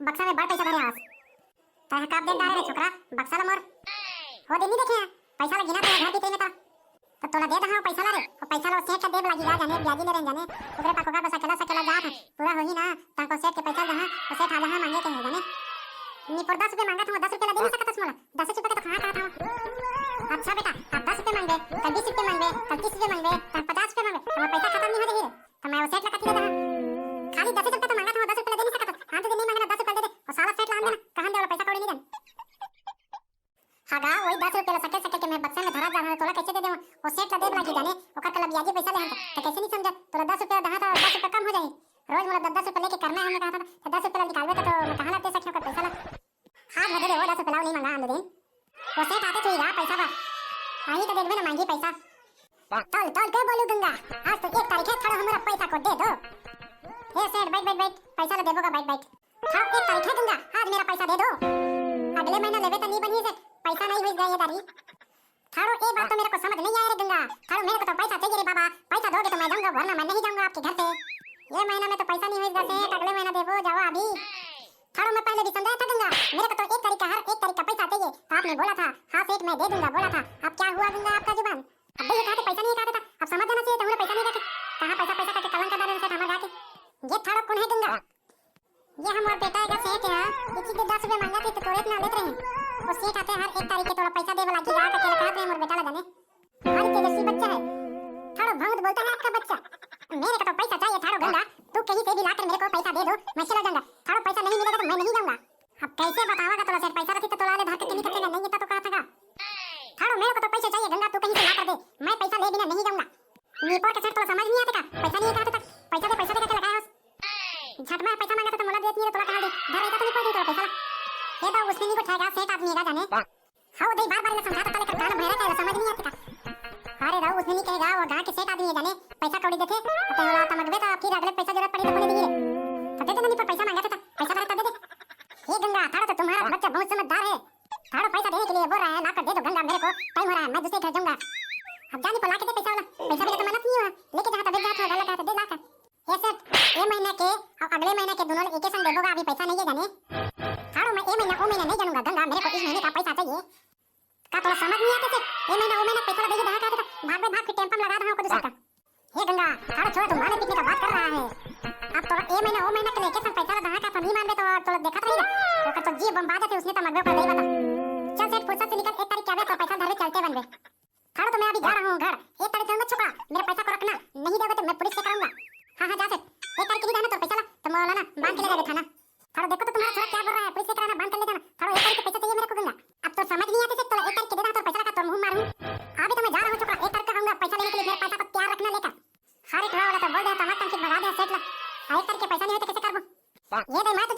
बक्सा में बड़ पैसा धरे आस ताहे काप दे डारे रे छोकरा बक्सा ला मोर हो दिन नहीं देखे पैसा ला गिना तो घर बीते में तो तोला दे दहा पैसा ला रे और पैसा ला सेठ का देब लागी जा जाने ब्याजी ने रे जाने ओकरे पा कोका बसा सकेला जात पूरा होही ना ताको सेठ के पैसा दहा और सेठ आ जहां मांगे के है जाने नी पर 10 रुपए मांगा था 10 रुपए ला दे नहीं सकत मोला 10 रुपए का तो कहां था अच्छा बेटा अब 10 रुपए मांगे कल 20 रुपए मांगे कल 30 रुपए मांगे कल 50 रुपए मांगे तो पैसा खत्म नहीं हो जाही तो मैं वो सेठ ला कथी दे दहा खाली 10 रुपए तो मांगा था 10 रुपए ला दे नहीं सकत हां तो नहीं मांगना 10 रुपए दे दे और साला सेठ ला देना कहां दे वाला पैसा कौड़ी नहीं जान हागा वही 10 रुपए ला सके के मैं बक्सा में धरा जा रहा तोला कैसे दे देव वो सेठ ला देब लागी जाने ओकर कल ब्याजी पैसा ले तो कैसे नहीं समझ तोला 10 रुपए दहा था 10 रुपए कम हो जाही रोज मोला 10 रुपए लेके करना है मैं कहा था 10 रुपए ला निकालबे तो मैं कहां ला दे सके ओकर पैसा ला हाथ में दे दे वो 10 रुपए ला नहीं मांगा हम दिन वो सेठ आते तो ही पैसा बा आई तो देखबे ना मांगी पैसा तल तल के बोलू गंगा आज तो 1 तारीख है थोड़ा हमारा पैसा को दे दो हे सेठ बैठ पैसा ला देबो का बैठ हाँ 1 तारीख है गंगा आज मेरा पैसा दे दो अगले महीना लेबे तो नहीं बनी से पैसा नहीं हुई गई तारी थारो ये बात तो मेरे को समझ नहीं आ रही गंगा थारो मेरे को तो पैसा चाहिए रे बाबा पैसा दोगे तो मैं जाऊंगा वरना मैं नहीं जाऊंगा आपके घर से ये महीना में तो पैसा नहीं हुई से अगले महीना देबो जाओ अभी थारो मैं पहले भी समझाया था गंगा मेरे को तो 1 तारीख का हर 1 तारीख का पैसा चाहिए तो आपने बोला था हाँ सेठ मैं दे दूंगा बोला था अब क्या हुआ गंगा आपका जुबान अब ये कहा पैसा नहीं कहा था अब समझ जाना चाहिए तुमने पैसा नहीं रखे कहां पैसा करके कलंक डाले से हमारे आके ये थारो कौन है गंगा ये हमारा बेटा का सेठ है इसी के 10 रुपए मांगा थे तो तोड़े इतना लेते रहे और सेठ आते हर 1 तारीख के तोड़ा पैसा देवे लागी आ के कहा थे मोर बेटा ला जाने हमारी तेजस्वी बच्चा है थारो भंग बोलता है आपका बच्चा मेरे को तो पैसा चाहिए थारो गंगा तू कहीं से भी लाकर मेरे को पैसा दे दो मैं चला जाऊंगा थारो पैसा नहीं मिलेगा तो मैं नहीं जाऊंगा अब कैसे बतावागा तोला सेठ पैसा रखी तो तोला ले धर के नहीं कटेगा नहीं तो कहा था थारो मेरे को तो पैसा चाहिए गंगा तू कहीं से ला कर दे मैं पैसा ले बिना नहीं जाऊंगा नीपोर के सेठ तोला समझ नहीं आता का पैसा नहीं कहा था पैसा दे के लगाया झट में पैसा मांगा तो मोला देत नहीं तोला कहां दे धर का तो नहीं पड़ी तोला पैसा ये तो उसने नहीं को ठगा सेठ आदमी का जाने हां दे बार-बार मैं समझाता तले कान भैरा का समझ नहीं आता का अरे राव उसने नहीं कहेगा वो गांव के सेठ आदमी जाने पैसा कौड़ी देते तो होला तमगबे तो फिर अगले पैसा जरूरत पड़ी तो बोले दिए तो दे नहीं पर पैसा मांगा था पैसा भरे तब दे ये गंगा थारा तो तुम्हारा बच्चा बहुत समझदार है थारा पैसा देने के लिए बोल रहा है लाकर दे दो गंगा मेरे को टाइम हो रहा है मैं दूसरे घर जाऊंगा अब जाने को लाके दे पैसा वाला पैसा भी तो मना नहीं हुआ लेके जहां तक जाता है गलत है दे लाकर ये सेठ ये महीने के और अगले महीने के दोनों एक ही संग देबोगा अभी पैसा नहीं है जाने थारो मैं ये महीना ओ महीना नहीं जानूंगा गंगा मेरे को इस महीने का पैसा चाहिए का तो समझ नहीं आता ये महीना ओ महीना पैसा देगी दहा का भाग के टेम्पम लगा दो को दूसरा का ये गंगा थारा छोड़ तुम माने पिटने का बात कर रहा है अब तो ये महीना ओ महीना के लेके संग पैसा दहा का तो नहीं मान दे तो देखा रहेगा वो तो जी बम्बाद थे उसने तो मगवे पर नहीं बता चल सेठ फुर्सत से निकल 1 तारीख के आवे तो पैसा धरे चलते बनवे थारा तो मैं अभी जा रहा हूं घर 1 तारीख जाऊंगा छोकरा मेरा पैसा को रखना नहीं दोगे तो मैं पुलिस से कराऊंगा हां जा सेठ 1 तारीख की जाना तो पैसा ला तो मौलाना बांध के ले जावे थाना थारा देखो तो तुम्हारा छोरा क्या बोल रहा है पुलिस से कराना बांध कर ले जाना थारा 1 तारीख के पैसा चाहिए मेरे को गंगा अब तो समझ नहीं आती से तो 1 तारीख के देना तो पैसा का तो मुंह मारूं अभी तो मैं जा रहा हूं छोकरा 1 तारीख का आऊंगा पैसा लेने के लिए मेरे पैसा को तैयार रखना लेकर सारे थोड़ा वाला तो बोल दे तो मत तंग भगा दे सेठ ला 1 तारीख के पैसा नहीं हो तो कैसे करबो ये दे मैं तो